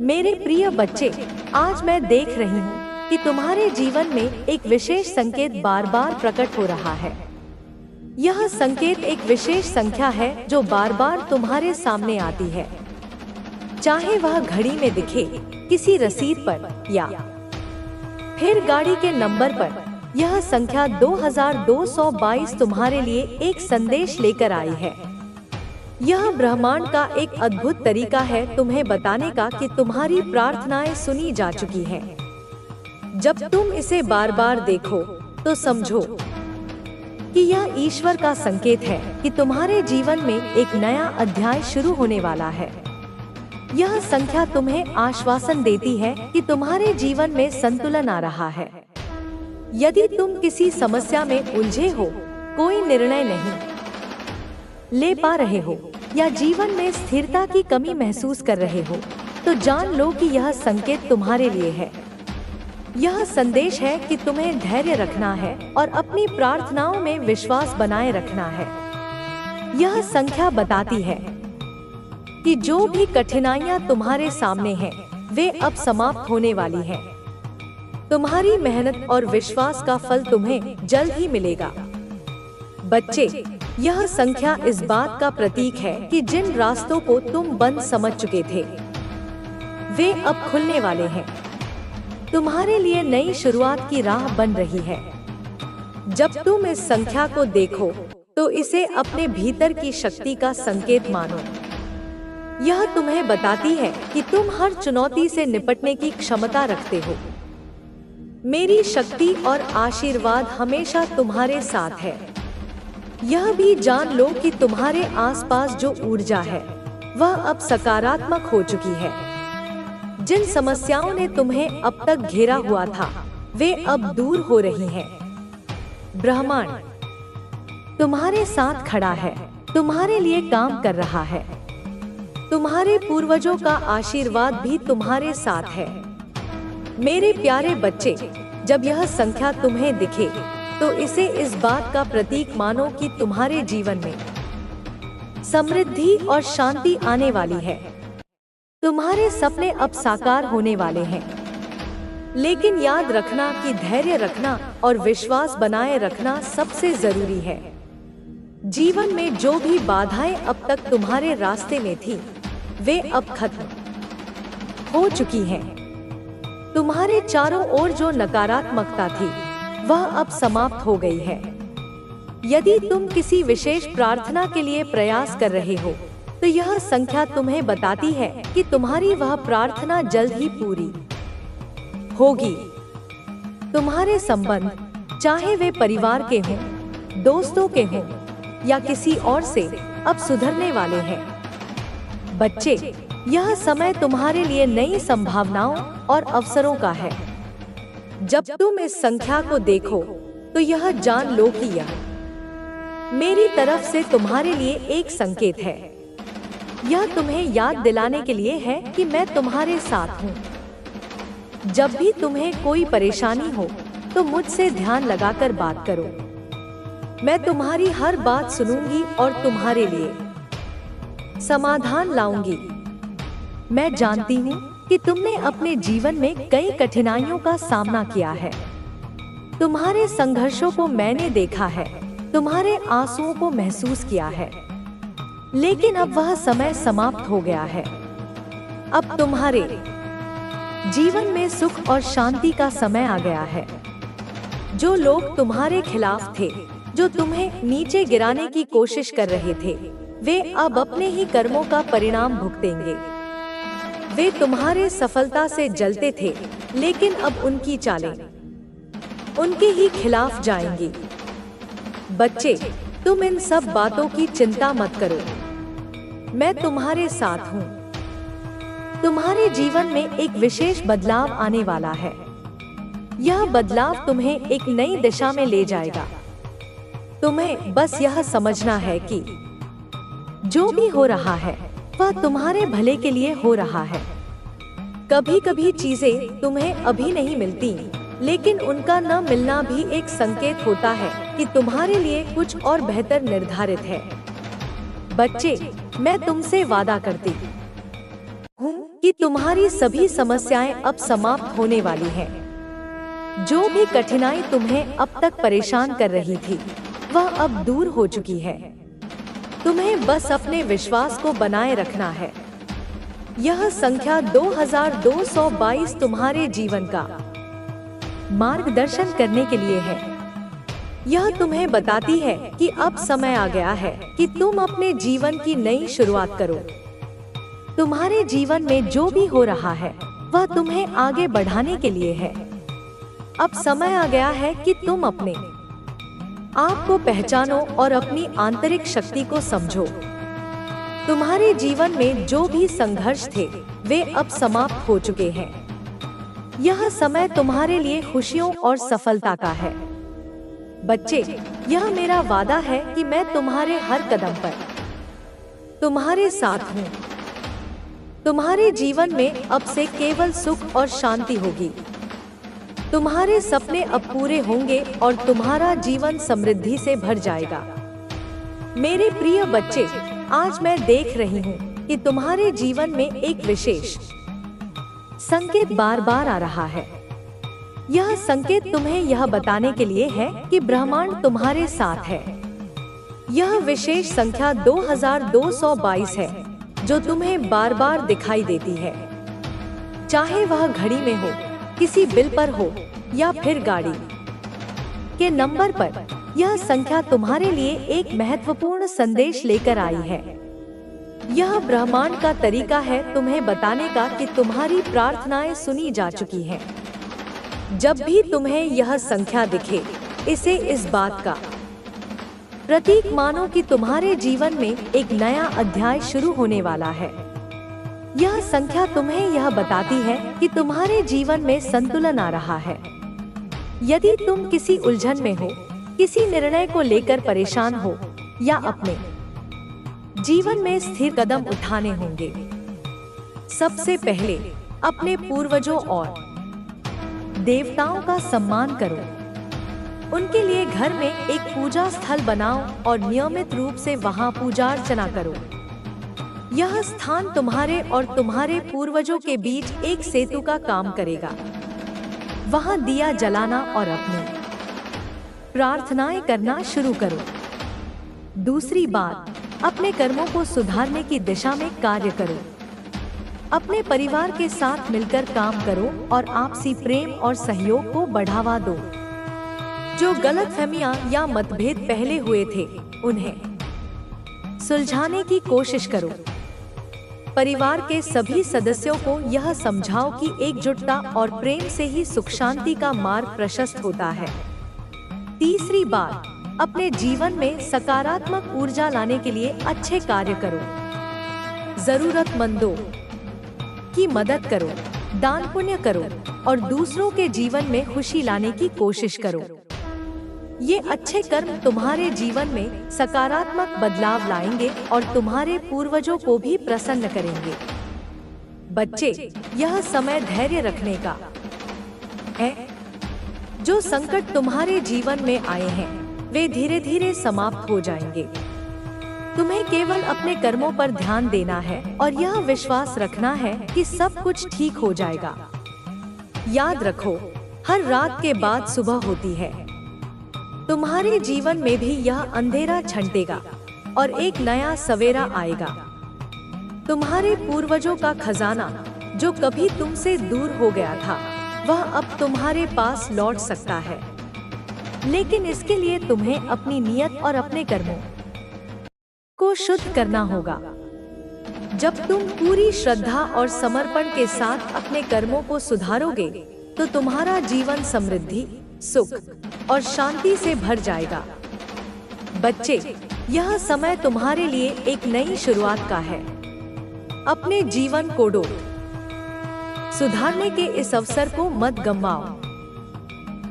मेरे प्रिय बच्चे, आज मैं देख रही हूँ कि तुम्हारे जीवन में एक विशेष संकेत बार बार प्रकट हो रहा है। यह संकेत एक विशेष संख्या है जो बार बार तुम्हारे सामने आती है, चाहे वह घड़ी में दिखे, किसी रसीद पर या फिर गाड़ी के नंबर पर। यह संख्या 2222 तुम्हारे लिए एक संदेश लेकर आई है। यह ब्रह्मांड का एक अद्भुत तरीका है तुम्हें बताने का कि तुम्हारी प्रार्थनाएं सुनी जा चुकी हैं। जब तुम इसे बार बार देखो तो समझो कि यह ईश्वर का संकेत है कि तुम्हारे जीवन में एक नया अध्याय शुरू होने वाला है। यह संख्या तुम्हें आश्वासन देती है कि तुम्हारे जीवन में संतुलन आ रहा है। यदि तुम किसी समस्या में उलझे हो, कोई निर्णय नहीं ले पा रहे हो या जीवन में स्थिरता की कमी महसूस कर रहे हो, तो जान लो कि यह संकेत तुम्हारे लिए है। यह संदेश है कि तुम्हें धैर्य रखना है और अपनी प्रार्थनाओं में विश्वास बनाए रखना है। यह संख्या बताती है कि जो भी कठिनाइयां तुम्हारे सामने हैं, वे अब समाप्त होने वाली हैं। तुम्हारी मेहनत और विश्वास का फल तुम्हें जल्द ही मिलेगा। बच्चे, यह संख्या इस बात का प्रतीक है कि जिन रास्तों को तुम बंद समझ चुके थे, वे अब खुलने वाले हैं। तुम्हारे लिए नई शुरुआत की राह बन रही है। जब तुम इस संख्या को देखो तो इसे अपने भीतर की शक्ति का संकेत मानो। यह तुम्हें बताती है कि तुम हर चुनौती से निपटने की क्षमता रखते हो। मेरी शक्ति और आशीर्वाद हमेशा तुम्हारे साथ है। यह भी जान लो कि तुम्हारे आसपास जो ऊर्जा है, वह अब सकारात्मक हो चुकी है। जिन समस्याओं ने तुम्हें अब तक घेरा हुआ था, वे अब दूर हो रही हैं। ब्रह्मांड तुम्हारे साथ खड़ा है, तुम्हारे लिए काम कर रहा है। तुम्हारे पूर्वजों का आशीर्वाद भी तुम्हारे साथ है। मेरे प्यारे बच्चे, जब यह संख्या तुम्हें दिखे तो इसे इस बात का प्रतीक मानो कि तुम्हारे जीवन में समृद्धि और शांति आने वाली है। तुम्हारे सपने अब साकार होने वाले हैं। लेकिन याद रखना कि धैर्य रखना और विश्वास बनाए रखना सबसे जरूरी है। जीवन में जो भी बाधाएं अब तक तुम्हारे रास्ते में थी, वे अब खत्म हो चुकी हैं। तुम्हारे चारों ओर जो नकारात्मकता थी, वह अब समाप्त हो गई है। यदि तुम किसी विशेष प्रार्थना के लिए प्रयास कर रहे हो, तो यह संख्या तुम्हें बताती है कि तुम्हारी वह प्रार्थना जल्द ही पूरी होगी। तुम्हारे संबंध, चाहे वे परिवार के हों, दोस्तों के हों या किसी और से, अब सुधरने वाले हैं। बच्चे, यह समय तुम्हारे लिए नई संभावनाओं और अवसरों का है। जब तुम इस संख्या को देखो तो यह जान लो कि यह मेरी तरफ से तुम्हारे लिए एक संकेत है। यह तुम्हें याद दिलाने के लिए है कि मैं तुम्हारे साथ हूँ। जब भी तुम्हें कोई परेशानी हो तो मुझसे ध्यान लगाकर बात करो। मैं तुम्हारी हर बात सुनूंगी और तुम्हारे लिए समाधान लाऊंगी। मैं जानती हूँ कि तुमने अपने जीवन में कई कठिनाइयों का सामना किया है। तुम्हारे संघर्षों को मैंने देखा है, तुम्हारे आंसुओं को महसूस किया है। लेकिन अब वह समय समाप्त हो गया है। अब तुम्हारे जीवन में सुख और शांति का समय आ गया है। जो लोग तुम्हारे खिलाफ थे, जो तुम्हें नीचे गिराने की कोशिश कर रहे थे, वे अब अपने ही कर्मों का परिणाम भुगतेंगे। वे तुम्हारे सफलता से जलते थे, लेकिन अब उनकी चालें उनके ही खिलाफ जाएंगी। बच्चे, तुम इन सब बातों की चिंता मत करो। मैं तुम्हारे साथ हूँ। तुम्हारे जीवन में एक विशेष बदलाव आने वाला है। यह बदलाव तुम्हें एक नई दिशा में ले जाएगा। तुम्हें बस यह समझना है कि जो भी हो रहा है, वह तुम्हारे भले के लिए हो रहा है। कभी कभी चीजें तुम्हें अभी नहीं मिलती, लेकिन उनका न मिलना भी एक संकेत होता है कि तुम्हारे लिए कुछ और बेहतर निर्धारित है। बच्चे, मैं तुमसे वादा करती हूँ कि तुम्हारी सभी समस्याएं अब समाप्त होने वाली हैं। जो भी कठिनाई तुम्हें अब तक परेशान कर रही थी, वह अब दूर हो चुकी है। तुम्हें बस अपने विश्वास को बनाए रखना है। यह संख्या 2222 तुम्हारे जीवन का मार्गदर्शन करने के लिए है। यह तुम्हें बताती है कि अब समय आ गया है कि तुम अपने जीवन की नई शुरुआत करो। तुम्हारे जीवन में जो भी हो रहा है वह तुम्हें आगे बढ़ाने के लिए है। अब समय आ गया है कि तुम अपने आप को पहचानो और अपनी आंतरिक शक्ति को समझो। तुम्हारे जीवन में जो भी संघर्ष थे वे अब समाप्त हो चुके हैं। यह समय तुम्हारे लिए खुशियों और सफलता का है। बच्चे, यह मेरा वादा है कि मैं तुम्हारे हर कदम पर तुम्हारे साथ हूँ। तुम्हारे जीवन में अब से केवल सुख और शांति होगी। तुम्हारे सपने अब पूरे होंगे और तुम्हारा जीवन समृद्धि से भर जाएगा। मेरे प्रिय बच्चे, आज मैं देख रही हूँ कि तुम्हारे जीवन में एक विशेष संकेत बार बार आ रहा है। यह संकेत तुम्हें यह बताने के लिए है कि ब्रह्मांड तुम्हारे साथ है। यह विशेष संख्या 2222 है जो तुम्हें बार बार दिखाई देती है। चाहे वह घड़ी में हो, किसी बिल पर हो या फिर गाड़ी के नंबर पर, यह संख्या तुम्हारे लिए एक महत्वपूर्ण संदेश लेकर आई है। यह ब्रह्मांड का तरीका है तुम्हें बताने का कि तुम्हारी प्रार्थनाएं सुनी जा चुकी हैं। जब भी तुम्हें यह संख्या दिखे, इसे इस बात का प्रतीक मानो कि तुम्हारे जीवन में एक नया अध्याय शुरू होने वाला है। यह संख्या तुम्हें यह बताती है कि तुम्हारे जीवन में संतुलन आ रहा है। यदि तुम किसी उलझन में हो, किसी निर्णय को लेकर परेशान हो या अपने जीवन में स्थिर कदम उठाने होंगे, सबसे पहले अपने पूर्वजों और देवताओं का सम्मान करो। उनके लिए घर में एक पूजा स्थल बनाओ और नियमित रूप से वहां पूजा अर्चना करो। यह स्थान तुम्हारे और तुम्हारे पूर्वजों के बीच एक सेतु का काम करेगा। वहां दिया जलाना और अपनी प्रार्थनाएं करना शुरू करो। दूसरी बात, अपने कर्मों को सुधारने की दिशा में कार्य करो। अपने परिवार के साथ मिलकर काम करो और आपसी प्रेम और सहयोग को बढ़ावा दो। जो गलतफहमियां या मतभेद पहले हुए थे, उन्हें सुलझाने की कोशिश करो। परिवार के सभी सदस्यों को यह समझाओ कि एकजुटता और प्रेम से ही सुख शांति का मार्ग प्रशस्त होता है। तीसरी बात, अपने जीवन में सकारात्मक ऊर्जा लाने के लिए अच्छे कार्य करो। जरूरतमंदों की मदद करो, दान पुण्य करो और दूसरों के जीवन में खुशी लाने की कोशिश करो। ये अच्छे कर्म तुम्हारे जीवन में सकारात्मक बदलाव लाएंगे और तुम्हारे पूर्वजों को भी प्रसन्न करेंगे। बच्चे, यह समय धैर्य रखने का है। जो संकट तुम्हारे जीवन में आए हैं, वे धीरे धीरे समाप्त हो जाएंगे। तुम्हें केवल अपने कर्मों पर ध्यान देना है और यह विश्वास रखना है कि सब कुछ ठीक हो जाएगा। याद रखो, हर रात के बाद सुबह होती है। तुम्हारे जीवन में भी यह अंधेरा छंटेगा और एक नया सवेरा आएगा। तुम्हारे पूर्वजों का खजाना जो कभी तुमसे दूर हो गया था, वह अब तुम्हारे पास लौट सकता है। लेकिन इसके लिए तुम्हें अपनी नियत और अपने कर्मों को शुद्ध करना होगा। जब तुम पूरी श्रद्धा और समर्पण के साथ अपने कर्मों को सुधारोगे, तो तुम्हारा जीवन समृद्धि, सुख और शांति से भर जाएगा। बच्चे, यह समय तुम्हारे लिए एक नई शुरुआत का है। अपने जीवन को सुधारने के इस अवसर को मत गंवाओ।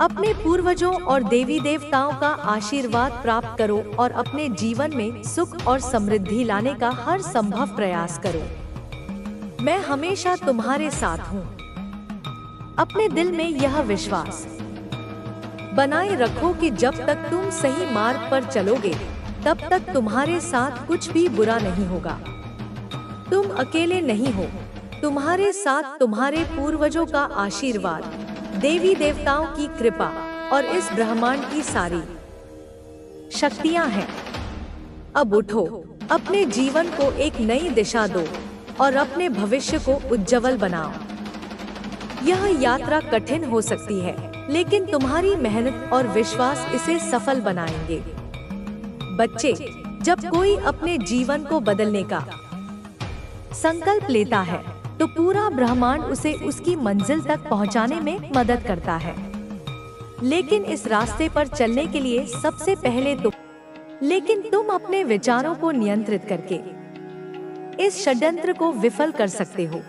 अपने पूर्वजों और देवी देवताओं का आशीर्वाद प्राप्त करो और अपने जीवन में सुख और समृद्धि लाने का हर संभव प्रयास करो। मैं हमेशा तुम्हारे साथ हूँ। अपने दिल में यह विश्वास बनाए रखो कि जब तक तुम सही मार्ग पर चलोगे, तब तक तुम्हारे साथ कुछ भी बुरा नहीं होगा। तुम अकेले नहीं हो। तुम्हारे साथ तुम्हारे पूर्वजों का आशीर्वाद, देवी देवताओं की कृपा और इस ब्रह्मांड की सारी शक्तियां हैं। अब उठो, अपने जीवन को एक नई दिशा दो और अपने भविष्य को उज्जवल बनाओ। यह यात्रा कठिन हो सकती है, लेकिन तुम्हारी मेहनत और विश्वास इसे सफल बनाएंगे। बच्चे, जब कोई अपने जीवन को बदलने का संकल्प लेता है, तो पूरा ब्रह्मांड उसे उसकी मंजिल तक पहुंचाने में मदद करता है। लेकिन इस रास्ते पर चलने के लिए सबसे पहले तुम अपने विचारों को नियंत्रित करके इस षड्यंत्र को विफल कर सकते हो।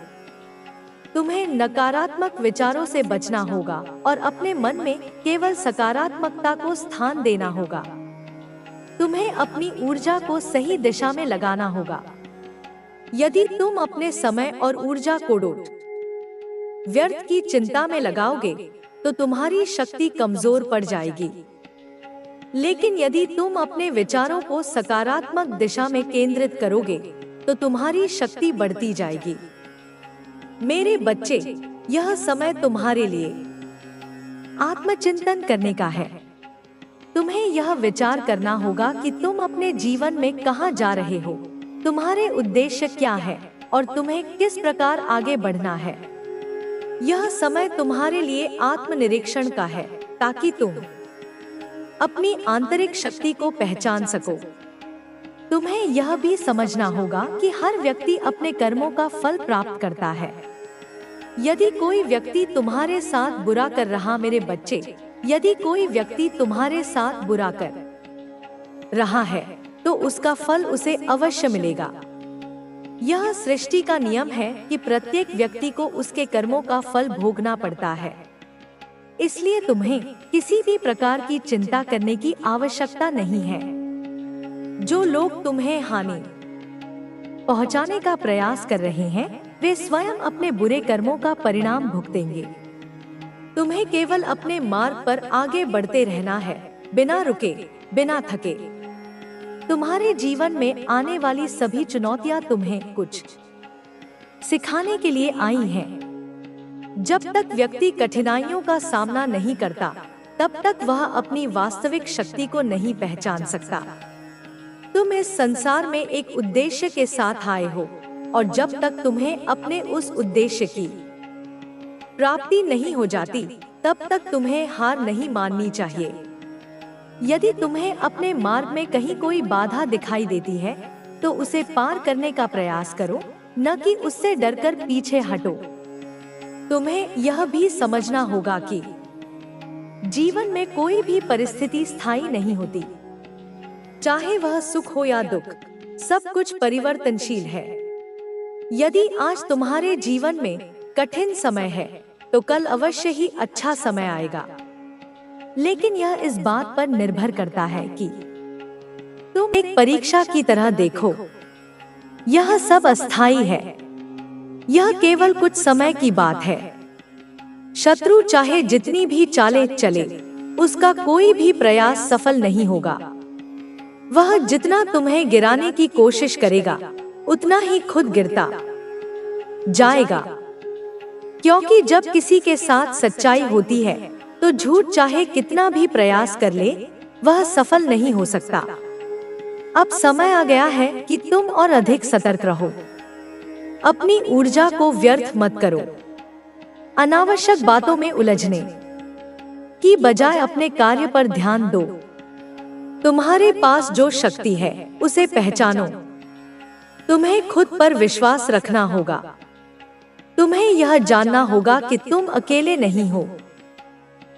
तुम्हें नकारात्मक विचारों से बचना होगा और अपने मन में केवल सकारात्मकता को स्थान देना होगा। तुम्हें अपनी ऊर्जा को सही दिशा में लगाना होगा। यदि तुम अपने समय और ऊर्जा को व्यर्थ की चिंता में लगाओगे, तो तुम्हारी शक्ति कमजोर पड़ जाएगी। लेकिन यदि तुम अपने विचारों को सकारात्मक दिशा में केंद्रित करोगे, तो तुम्हारी शक्ति बढ़ती जाएगी। मेरे बच्चे, यह समय तुम्हारे लिए आत्मचिंतन करने का है। तुम्हें यह विचार करना होगा कि तुम अपने जीवन में कहां जा रहे हो, तुम्हारे उद्देश्य क्या है और तुम्हें किस प्रकार आगे बढ़ना है। यह समय तुम्हारे लिए आत्मनिरीक्षण का है, ताकि तुम अपनी आंतरिक शक्ति को पहचान सको। तुम्हें यह भी समझना होगा कि हर व्यक्ति अपने कर्मों का फल प्राप्त करता है। यदि कोई व्यक्ति तुम्हारे साथ बुरा कर रहा, मेरे बच्चे, यदि कोई व्यक्ति तुम्हारे साथ बुरा कर रहा है, तो उसका फल उसे अवश्य मिलेगा। यह सृष्टि का नियम है कि प्रत्येक व्यक्ति को उसके कर्मों का फल भोगना पड़ता है। इसलिए तुम्हें किसी भी प्रकार की चिंता करने की आवश्यकता नहीं है। जो लोग तुम्हें हानि पहुंचाने का प्रयास कर रहे हैं, वे स्वयं अपने बुरे कर्मों का परिणाम भुगतेंगे। तुम्हें केवल अपने मार्ग पर आगे बढ़ते रहना है, बिना रुके, बिना थके। तुम्हारे जीवन में आने वाली सभी चुनौतियां तुम्हें कुछ सिखाने के लिए आई हैं। जब तक व्यक्ति कठिनाइयों का सामना नहीं करता, तब तक वह अपनी वास्तविक शक्ति को नहीं पहचान सकता। तुम इस संसार में एक उद्देश्य के साथ आए हो, और जब तक तुम्हें अपने उस उद्देश्य की प्राप्ति नहीं हो जाती, तब तक तुम्हें हार नहीं माननी चाहिए। यदि तुम्हें अपने मार्ग में कहीं कोई बाधा दिखाई देती है, तो उसे पार करने का प्रयास करो, न कि उससे डरकर पीछे हटो। तुम्हें यह भी समझना होगा कि जीवन में कोई भी परिस्थिति स्थायी नहीं होती। चाहे वह सुख हो या दुख, सब कुछ परिवर्तनशील है। यदि आज तुम्हारे जीवन में कठिन समय है, तो कल अवश्य ही अच्छा समय आएगा। लेकिन यह इस बात पर निर्भर करता है कि तुम एक परीक्षा की तरह देखो। यह सब अस्थायी है। यह केवल कुछ समय की बात है। शत्रु चाहे जितनी भी चालें चले, उसका कोई भी प्रयास सफल नहीं होगा। वह जितना तुम्हें गिराने की कोशिश करेगा, उतना ही खुद गिरता जाएगा। क्योंकि जब किसी के साथ सच्चाई होती है, तो झूठ चाहे कितना भी प्रयास कर ले, वह सफल नहीं हो सकता। अब समय आ गया है कि तुम और अधिक सतर्क रहो। अपनी ऊर्जा को व्यर्थ मत करो। अनावश्यक बातों में उलझने की बजाय अपने कार्य पर ध्यान दो। तुम्हारे पास जो शक्ति है, उसे पहचानो। तुम्हें खुद पर विश्वास रखना होगा। तुम्हें यह जानना होगा कि तुम अकेले नहीं हो।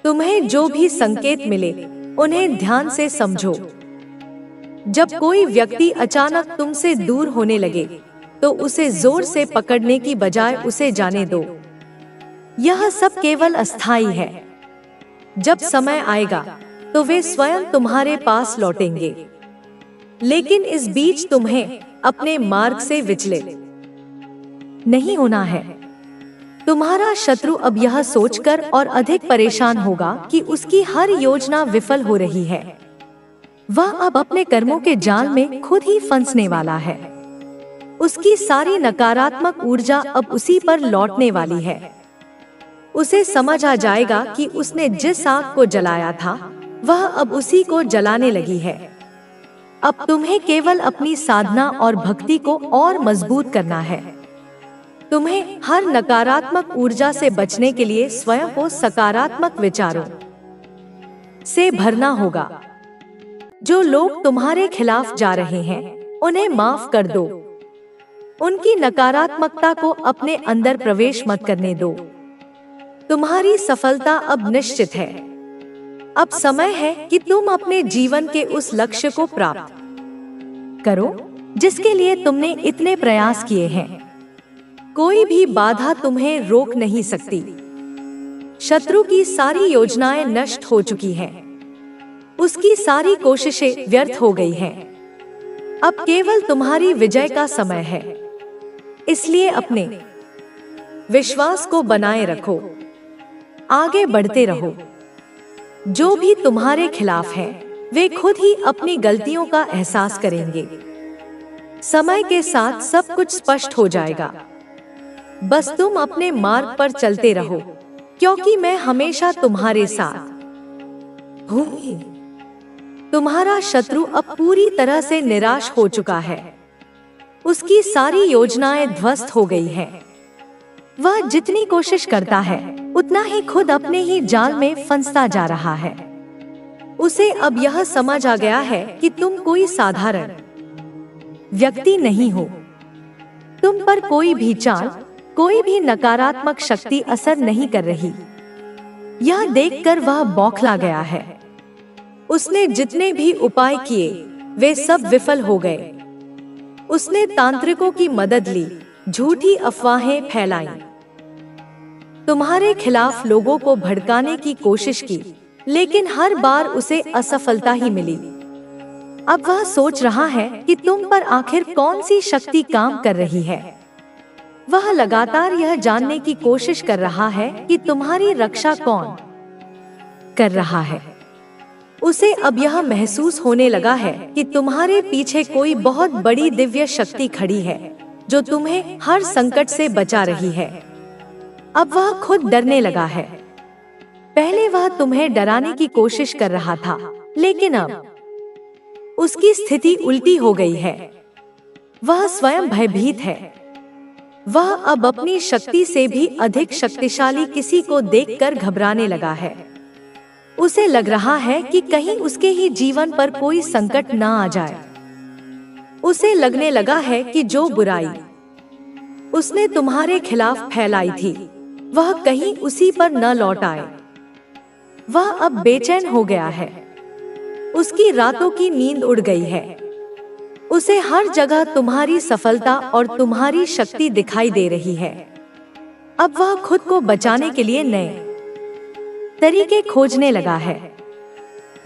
तुम्हें जो भी संकेत मिले, उन्हें ध्यान से समझो। जब कोई व्यक्ति अचानक तुमसे दूर होने लगे, तो उसे जोर से पकड़ने की बजाय उसे जाने दो। यह सब केवल अस्थायी है। जब समय आएगा, तो वे स्वयं तुम्हारे पास लौटेंगे। लेकिन इस बीच तुम्हें अपने मार्ग से विचलित नहीं होना है। तुम्हारा शत्रु अब यह सोचकर और अधिक परेशान होगा कि उसकी हर योजना विफल हो रही है। वह अब अपने कर्मों के जाल में खुद ही फंसने वाला है। उसकी सारी नकारात्मक ऊर्जा अब उसी पर लौटने वाली है। उसे समझ आ जाएगा कि उसने जिस आग को जलाया था वह अब उसी को जलाने लगी है। अब तुम्हें केवल अपनी साधना और भक्ति को और मजबूत करना है। तुम्हें हर नकारात्मक ऊर्जा से बचने के लिए स्वयं को सकारात्मक विचारों से भरना होगा। जो लोग तुम्हारे खिलाफ जा रहे हैं उन्हें माफ कर दो। उनकी नकारात्मकता को अपने अंदर प्रवेश मत करने दो। तुम्हारी सफलता अब निश्चित है। अब समय है कि तुम अपने जीवन के उस लक्ष्य को प्राप्त करो जिसके लिए तुमने इतने प्रयास किए हैं। कोई भी बाधा तुम्हें रोक नहीं सकती। शत्रु की सारी योजनाएं नष्ट हो चुकी हैं। उसकी सारी कोशिशें व्यर्थ हो गई हैं। अब केवल तुम्हारी विजय का समय है। इसलिए अपने विश्वास को बनाए रखो, आगे बढ़ते रहो। जो भी तुम्हारे खिलाफ हैं, वे खुद ही अपनी गलतियों का एहसास करेंगे। समय के साथ सब कुछ स्पष्ट हो जाएगा। बस तुम अपने मार्ग पर चलते रहो, क्योंकि मैं हमेशा तुम्हारे साथ हूँ। तुम्हारा शत्रु अब पूरी तरह से निराश हो चुका है। उसकी सारी योजनाएं ध्वस्त हो गई हैं। वह जितनी कोशिश करता है उतना ही खुद अपने ही जाल में फंसता जा रहा है। उसे अब यह समझ आ गया है कि तुम कोई साधारण व्यक्ति नहीं हो। तुम पर कोई भी चाल, कोई भी नकारात्मक शक्ति असर नहीं कर रही। यह देखकर वह बौखला गया है। उसने जितने भी उपाय किए वे सब विफल हो गए। उसने तांत्रिकों की मदद ली, झूठी अफवाहें फैलाई, तुम्हारे खिलाफ लोगों को भड़काने की कोशिश की, लेकिन हर बार उसे असफलता ही मिली। अब वह सोच रहा है कि तुम पर आखिर कौन सी शक्ति काम कर रही है। वह लगातार यह जानने की कोशिश कर रहा है कि तुम्हारी रक्षा कौन कर रहा है। उसे अब यह महसूस होने लगा है कि तुम्हारे पीछे कोई बहुत बड़ी दिव्य शक्ति खड़ी है जो तुम्हें हर संकट से बचा रही है। अब वह खुद डरने लगा है। पहले वह तुम्हें डराने की कोशिश कर रहा था, लेकिन अब उसकी स्थिति उल्टी हो गई है। वह स्वयं भयभीत है। वह अब अपनी शक्ति से भी अधिक शक्तिशाली किसी को देखकर घबराने लगा है। उसे लग रहा है कि कहीं उसके ही जीवन पर कोई संकट न आ जाए। उसे लगने लगा है कि जो बुराई उसने तुम्हारे खिलाफ फैलाई थी वह कहीं उसी पर न लौट आए। वह अब बेचैन हो गया है। उसकी रातों की नींद उड़ गई है। उसे हर जगह तुम्हारी सफलता और तुम्हारी शक्ति दिखाई दे रही है। अब वह खुद को बचाने के लिए नए तरीके खोजने लगा है।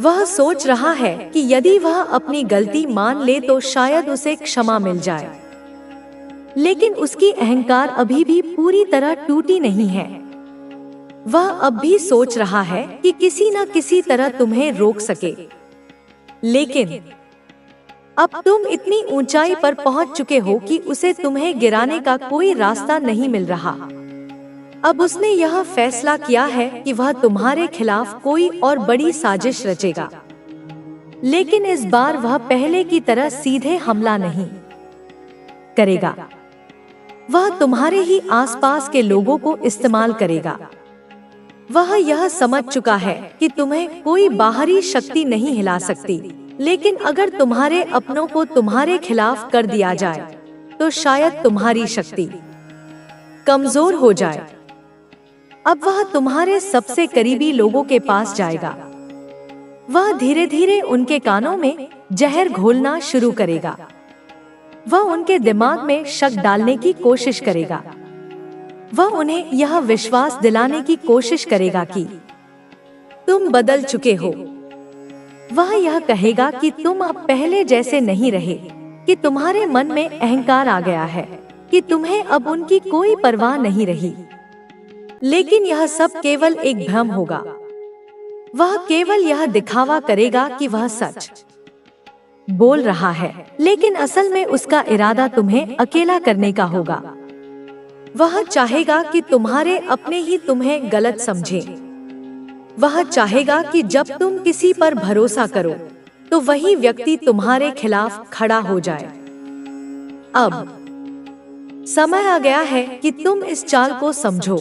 वह सोच रहा है कि यदि वह अपनी गलती मान ले तो शायद उसे क्षमा मिल जाए, लेकिन उसकी अहंकार अभी भी पूरी तरह टूटी नहीं है। वह अब भी सोच रहा है कि किसी न किसी तरह तुम्हें रोक सके, लेकिन अब तुम इतनी ऊंचाई पर पहुंच चुके हो कि उसे तुम्हें गिराने का कोई रास्ता नहीं मिल रहा। अब उसने यह फैसला किया है कि वह तुम्हारे खिलाफ कोई और बड़ी साजिश रचेगा, लेकिन इस बार वह पहले की तरह सीधे हमला नहीं करेगा। वह तुम्हारे ही आसपास के लोगों को इस्तेमाल करेगा। वह यह समझ चुका है कि तुम्हें कोई बाहरी शक्ति नहीं हिला सकती, लेकिन अगर तुम्हारे अपनों को तुम्हारे खिलाफ कर दिया जाए तो शायद तुम्हारी शक्ति कमजोर हो जाए। अब वह तुम्हारे सबसे करीबी लोगों के पास जाएगा। वह धीरे धीरे उनके कानों में जहर घोलना शुरू करेगा। वह उनके दिमाग में शक डालने की कोशिश करेगा। वह उन्हें यह विश्वास दिलाने की कोशिश करेगा कि तुम बदल चुके हो। वह यह कहेगा कि तुम अब पहले जैसे नहीं रहे, कि तुम्हारे मन में अहंकार आ गया है, कि तुम्हें अब उनकी कोई परवाह नहीं रही। लेकिन यह सब केवल एक भ्रम होगा। वह केवल यह दिखावा करेगा कि वह सच बोल रहा है, लेकिन असल में उसका इरादा तुम्हें अकेला करने का होगा। वह चाहेगा कि तुम्हारे अपने ही तुम्हें गलत समझे। वह चाहेगा कि जब तुम किसी पर भरोसा करो तो वही व्यक्ति तुम्हारे खिलाफ खड़ा हो जाए। अब समय आ गया है कि तुम इस चाल को समझो।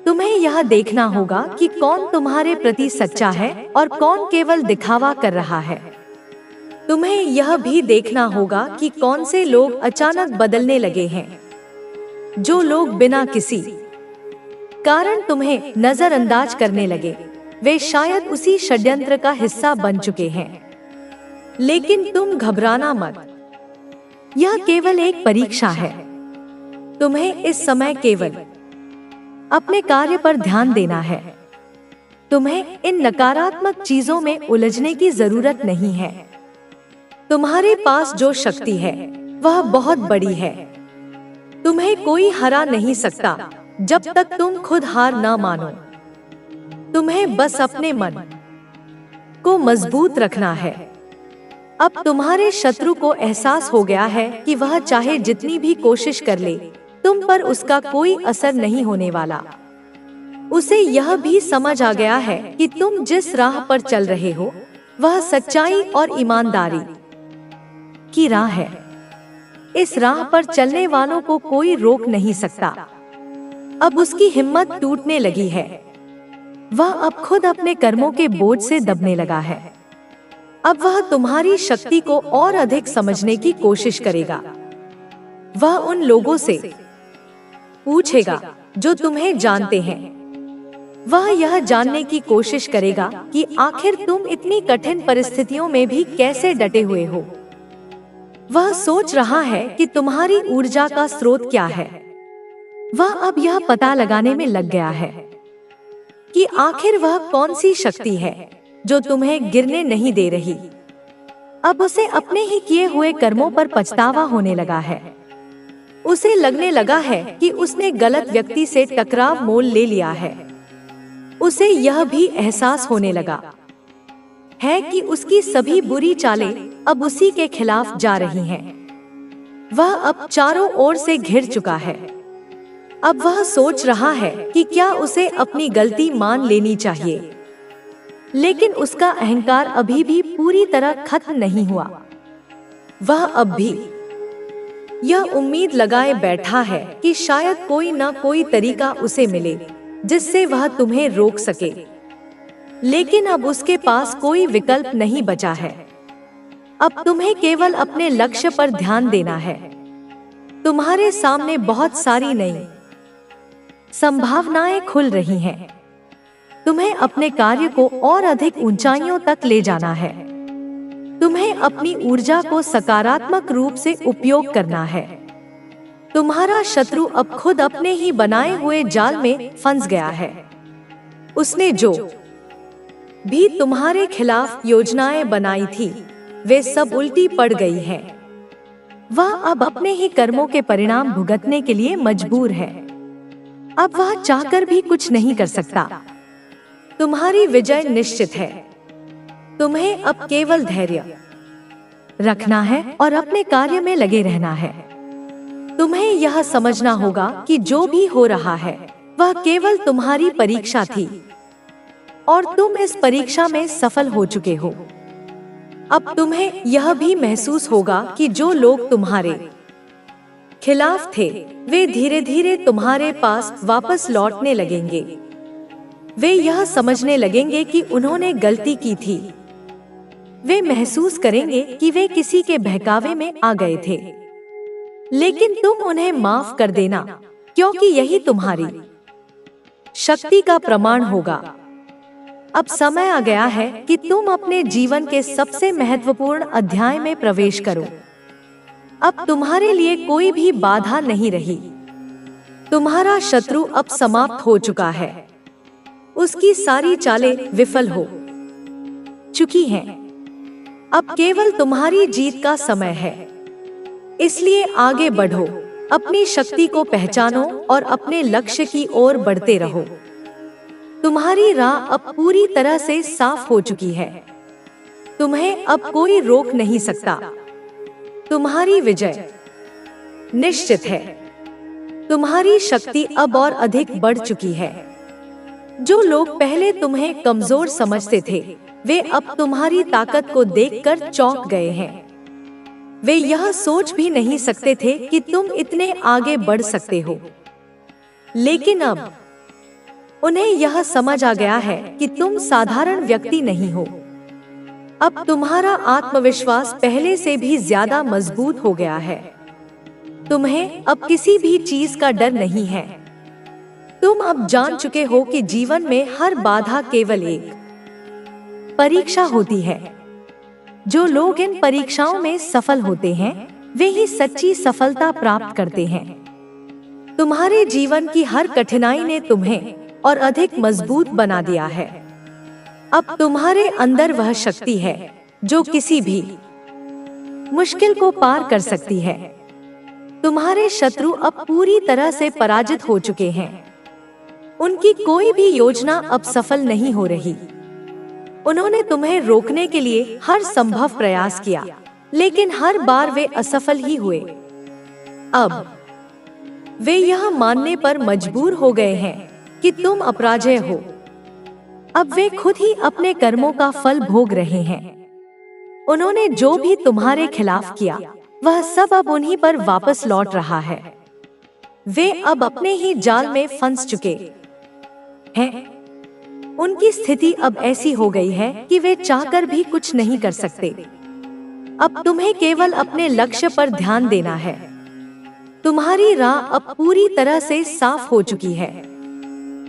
तुम्हें यह देखना होगा कि कौन तुम्हारे प्रति सच्चा है और कौन केवल दिखावा कर रहा है। तुम्हें यह भी देखना होगा कि कौन से लोग अचानक बदलने लगे हैं। जो लोग बिना किसी कारण तुम्हें नजरअंदाज करने लगे, वे शायद उसी षड्यंत्र का हिस्सा बन चुके हैं। लेकिन तुम घबराना मत, यह केवल एक परीक्षा है। तुम्हें इस समय केवल अपने कार्य पर ध्यान देना है। तुम्हें इन नकारात्मक चीजों में उलझने की जरूरत नहीं है। तुम्हारे पास जो शक्ति है वह बहुत बड़ी है। तुम्हें कोई हरा नहीं सकता जब तक तुम खुद हार ना मानो। तुम्हें बस अपने मन को मजबूत रखना है। अब तुम्हारे शत्रु को एहसास हो गया है कि वह चाहे जितनी भी कोशिश कर ले, तुम पर उसका कोई असर नहीं होने वाला। उसे यह भी समझ आ गया है कि तुम जिस राह पर चल रहे हो वह सच्चाई और ईमानदारी की राह है। इस राह पर चलने वालों को कोई रोक नहीं सकता। अब उसकी हिम्मत टूटने लगी है। वह अब खुद अपने कर्मों के बोझ से दबने लगा है। अब वह तुम्हारी शक्ति को और अधिक समझने की कोशिश करेगा। वह उन लोगों से पूछेगा जो तुम्हें जानते हैं। वह यह जानने की कोशिश करेगा कि आखिर तुम इतनी कठिन परिस्थितियों में भी कैसे डटे हुए हो। वह सोच रहा है कि तुम्हारी ऊर्जा का स्रोत क्या है। वह अब यह पता लगाने में लग गया है कि आखिर वह कौन सी शक्ति है जो तुम्हें गिरने नहीं दे रही। अब उसे अपने ही किए हुए कर्मों पर पछतावा होने लगा है। उसे लगने लगा है कि उसने गलत व्यक्ति से टकराव मोल ले लिया है। उसे यह भी एहसास होने लगा है कि उसकी सभी बुरी चालें अब उसी के खिलाफ जा रही हैं। वह अब चारों ओर से घिर चुका है। अब वह सोच रहा है कि क्या उसे अपनी गलती मान लेनी चाहिए, लेकिन उसका अहंकार अभी भी पूरी तरह खत्म नहीं हुआ। वह अब भी यह उम्मीद लगाए बैठा है कि शायद कोई ना कोई तरीका उसे मिले जिससे वह तुम्हें रोक सके, लेकिन अब उसके पास कोई विकल्प नहीं बचा है। अब तुम्हें केवल अपने लक्ष्य पर ध्यान देना है। तुम्हारे सामने बहुत सारी नई संभावनाएं खुल रही हैं। तुम्हें अपने कार्य को और अधिक ऊंचाइयों तक ले जाना है। तुम्हें अपनी ऊर्जा को सकारात्मक रूप से उपयोग करना है। तुम्हारा शत्रु अब खुद अपने ही बनाए हुए जाल में फंस गया है। उसने जो भी तुम्हारे खिलाफ योजनाएं बनाई थी वे सब उल्टी पड़ गई हैं। वह अब अपने ही कर्मों के परिणाम भुगतने के लिए मजबूर है। अब वह चाहकर भी कुछ नहीं कर सकता। तुम्हारी विजय निश्चित है। तुम्हें अब केवल धैर्य रखना है और अपने कार्य में लगे रहना है। तुम्हें यह समझना होगा कि जो भी हो रहा है वह केवल तुम्हारी परीक्षा थी और तुम इस परीक्षा में सफल हो चुके हो। अब तुम्हें यह भी महसूस होगा कि जो लोग तुम्हारे खिलाफ थे वे धीरे धीरे तुम्हारे पास वापस लौटने लगेंगे। वे यह समझने लगेंगे कि उन्होंने गलती की थी। वे महसूस करेंगे कि वे किसी के बहकावे में आ गए थे, लेकिन तुम उन्हें माफ कर देना, क्योंकि यही तुम्हारी शक्ति का प्रमाण होगा। अब समय आ गया है कि तुम अपने जीवन के सबसे महत्वपूर्ण अध्याय में प्रवेश करो। अब तुम्हारे लिए कोई भी बाधा नहीं रही। तुम्हारा शत्रु अब समाप्त हो चुका है। उसकी सारी चालें विफल हो चुकी हैं। अब केवल तुम्हारी जीत का समय है। इसलिए आगे बढ़ो, अपनी शक्ति को पहचानो और अपने लक्ष्य की ओर बढ़ते रहो। तुम्हारी राह अब पूरी तरह से साफ हो चुकी है। तुम्हें अब कोई रोक नहीं सकता। तुम्हारी विजय निश्चित है। तुम्हारी शक्ति अब और अधिक बढ़ चुकी है। जो लोग पहले तुम्हें कमजोर समझते थे, वे अब तुम्हारी ताकत को देखकर चौंक गए हैं। वे यह सोच भी नहीं सकते थे कि तुम इतने आगे बढ़ सकते हो। लेकिन अब उन्हें यह समझ आ गया है कि तुम साधारण व्यक्ति नहीं हो। अब तुम्हारा आत्मविश्वास पहले से भी ज्यादा मजबूत हो गया है। तुम्हें अब किसी भी चीज का डर नहीं है। तुम अब जान चुके हो कि जीवन में हर बाधा केवल एक परीक्षा होती है। जो लोग इन परीक्षाओं में सफल होते हैं, वे ही सच्ची सफलता प्राप्त करते हैं। तुम्हारे जीवन की हर कठिनाई ने तुम्हें और अधिक मजबूत बना दिया है। अब तुम्हारे अंदर वह शक्ति है जो किसी भी मुश्किल को पार कर सकती है। तुम्हारे शत्रु अब पूरी तरह से पराजित हो चुके हैं। उनकी कोई भी योजना अब सफल नहीं हो रही। उन्होंने तुम्हें रोकने के लिए हर संभव प्रयास किया, लेकिन हर बार वे असफल ही हुए। अब वे यह मानने पर मजबूर हो गए हैं कि तुम अपराजय हो। अब वे खुद ही अपने कर्मों का फल भोग रहे हैं। उन्होंने जो भी तुम्हारे खिलाफ किया, वह सब अब उन्हीं पर वापस लौट रहा है। वे अब अपने ही जाल में फंस चुके हैं। उनकी स्थिति अब ऐसी हो गई है कि वे चाहकर भी कुछ नहीं कर सकते। अब तुम्हें केवल अपने लक्ष्य पर ध्यान देना है। तुम्हारी राह अब पूरी तरह से साफ हो चुकी है।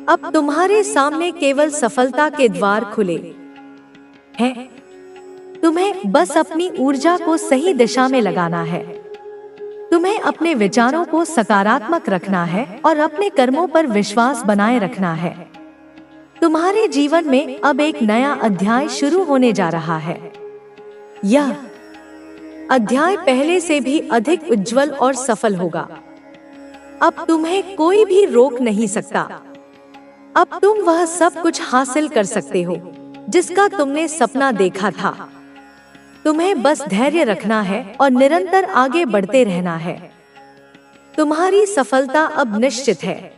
अब तुम्हारे सामने केवल सफलता के द्वार खुले हैं। तुम्हें बस अपनी ऊर्जा को सही दिशा में लगाना है। तुम्हें अपने विचारों को सकारात्मक रखना है और अपने कर्मों पर विश्वास बनाए रखना है। तुम्हारे जीवन में अब एक नया अध्याय शुरू होने जा रहा है। यह अध्याय पहले से भी अधिक उज्जवल और सफल होगा। अब तुम्हें कोई भी रोक नहीं सकता। अब तुम वह सब कुछ हासिल कर सकते हो जिसका तुमने सपना देखा था। तुम्हें बस धैर्य रखना है और निरंतर आगे बढ़ते रहना है। तुम्हारी सफलता अब निश्चित है।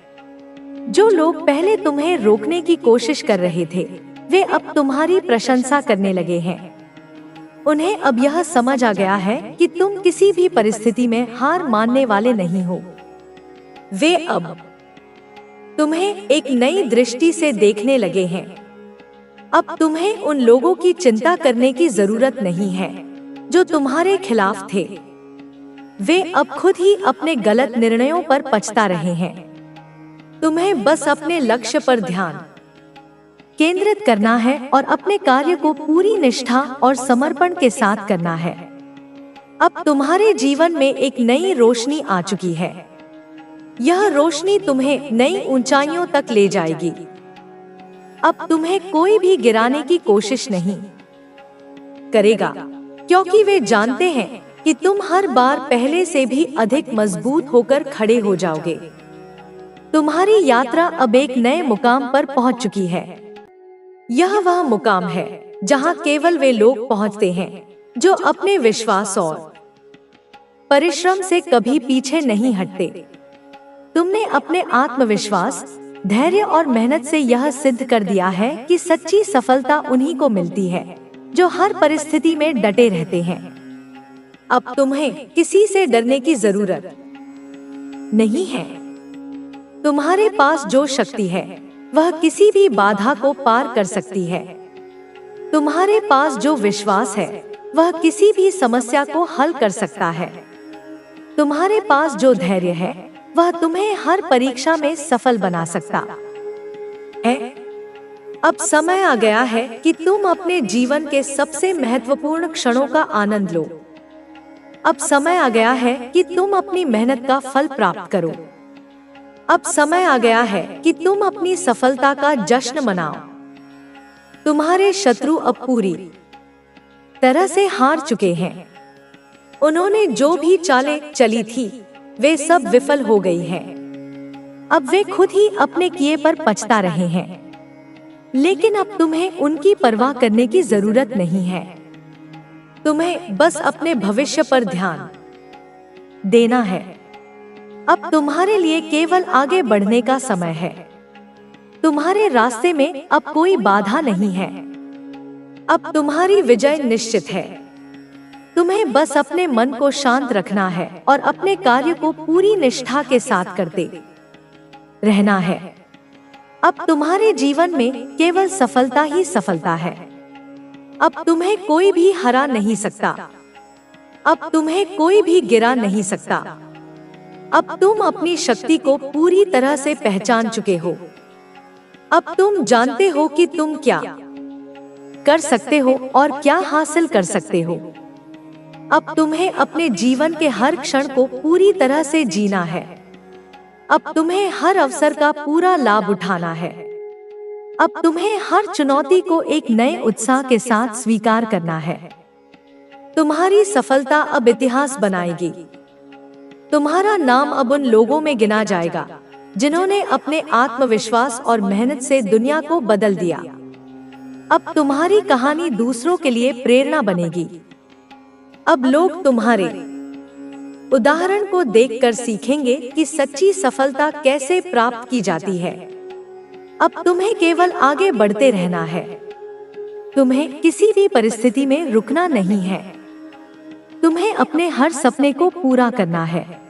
जो लोग पहले तुम्हें रोकने की कोशिश कर रहे थे, वे अब तुम्हारी प्रशंसा करने लगे हैं। उन्हें अब यह समझ आ गया है कि तुम किसी भी परिस्थिति में हार मानने वाले नहीं हो। वे अब तुम्हें एक नई दृष्टि से देखने लगे हैं। अब तुम्हें उन लोगों की चिंता करने की जरूरत नहीं है जो तुम्हारे खिलाफ थे। वे अब खुद ही अपने गलत निर्णयों पर पछता रहे हैं। तुम्हें बस अपने लक्ष्य पर ध्यान केंद्रित करना है और अपने कार्य को पूरी निष्ठा और समर्पण के साथ करना है। अब तुम्हारे जीवन में एक नई रोशनी आ चुकी है। यह रोशनी तुम्हें नई ऊंचाइयों तक ले जाएगी। अब तुम्हें कोई भी गिराने की कोशिश नहीं करेगा, क्योंकि वे जानते हैं कि तुम हर बार पहले से भी अधिक मजबूत होकर खड़े हो जाओगे। तुम्हारी यात्रा अब एक नए मुकाम पर पहुंच चुकी है। यह वह मुकाम है जहां केवल वे लोग पहुंचते हैं जो अपने विश्वास और परिश्रम से कभी पीछे नहीं हटते। तुमने अपने आत्मविश्वास, धैर्य और मेहनत से यह सिद्ध कर दिया है कि सच्ची सफलता उन्हीं को मिलती है जो हर परिस्थिति में डटे रहते हैं। अब तुम्हें किसी से डरने की जरूरत नहीं है। तुम्हारे पास जो शक्ति है वह किसी भी बाधा को पार कर सकती है। तुम्हारे पास जो विश्वास है वह किसी भी समस्या को हल कर सकता है। तुम्हारे पास जो धैर्य है वह तुम्हें हर परीक्षा में सफल बना सकता है। अब समय आ गया है कि तुम अपने जीवन के सबसे महत्वपूर्ण क्षणों का आनंद लो। अब समय आ गया है कि तुम अपनी मेहनत का फल प्राप्त करो। अब समय आ गया है कि तुम अपनी सफलता का जश्न मनाओ। तुम्हारे शत्रु अब पूरी तरह से हार चुके हैं। उन्होंने जो भी चालें चली थी वे सब विफल हो गई हैं। अब वे खुद ही अपने किए पर पछता रहे हैं। लेकिन अब तुम्हें उनकी परवाह करने की जरूरत नहीं है। तुम्हें बस अपने भविष्य पर ध्यान देना है। अब तुम्हारे लिए केवल आगे बढ़ने का समय है। तुम्हारे रास्ते में अब कोई बाधा नहीं है। अब तुम्हारी विजय निश्चित है। तुम्हें बस अपने मन को शांत रखना है और अपने कार्य को पूरी निष्ठा के साथ करते रहना है। अब तुम्हारे जीवन में केवल सफलता ही सफलता है। अब तुम्हें कोई भी हरा नहीं सकता। अब तुम्हें कोई भी गिरा नहीं सकता। अब तुम अपनी शक्ति को पूरी तरह से पहचान चुके हो। अब तुम जानते हो कि तुम क्या कर सकते हो और क्या हासिल कर सकते हो। अब तुम्हें अपने जीवन के हर क्षण को पूरी तरह से जीना है। अब तुम्हें हर अवसर का पूरा लाभ उठाना है। अब तुम्हें हर चुनौती को एक नए उत्साह के साथ स्वीकार करना है। तुम्हारी सफलता अब इतिहास बनाएगी। तुम्हारा नाम अब उन लोगों में गिना जाएगा जिन्होंने अपने आत्मविश्वास और मेहनत से दुनिया को बदल दिया। अब तुम्हारी कहानी दूसरों के लिए प्रेरणा बनेगी। अब लोग तुम्हारे उदाहरण को देखकर सीखेंगे कि सच्ची सफलता कैसे प्राप्त की जाती है। अब तुम्हें केवल आगे बढ़ते रहना है। तुम्हें किसी भी परिस्थिति में रुकना नहीं है। तुम्हें अपने हर सपने को पूरा करना है।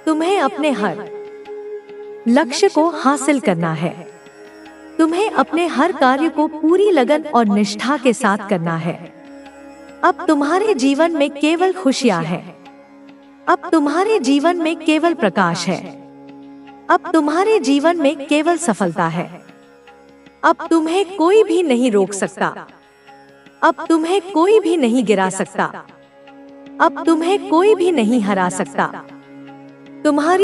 तुम्हें अपने हर लक्ष्य को हासिल करना है। तुम्हें अपने हर कार्य को पूरी लगन और निष्ठा के साथ करना है। अब तुम्हारे जीवन में केवल खुशियां हैं। अब तुम्हारे जीवन में केवल प्रकाश है। अब तुम्हारे जीवन में केवल सफलता है। अब तुम्हें कोई भी नहीं रोक सकता। अब तुम्हें कोई भी नहीं गिरा सकता। अब तुम्हें कोई भी नहीं हरा सकता। तुम्हारी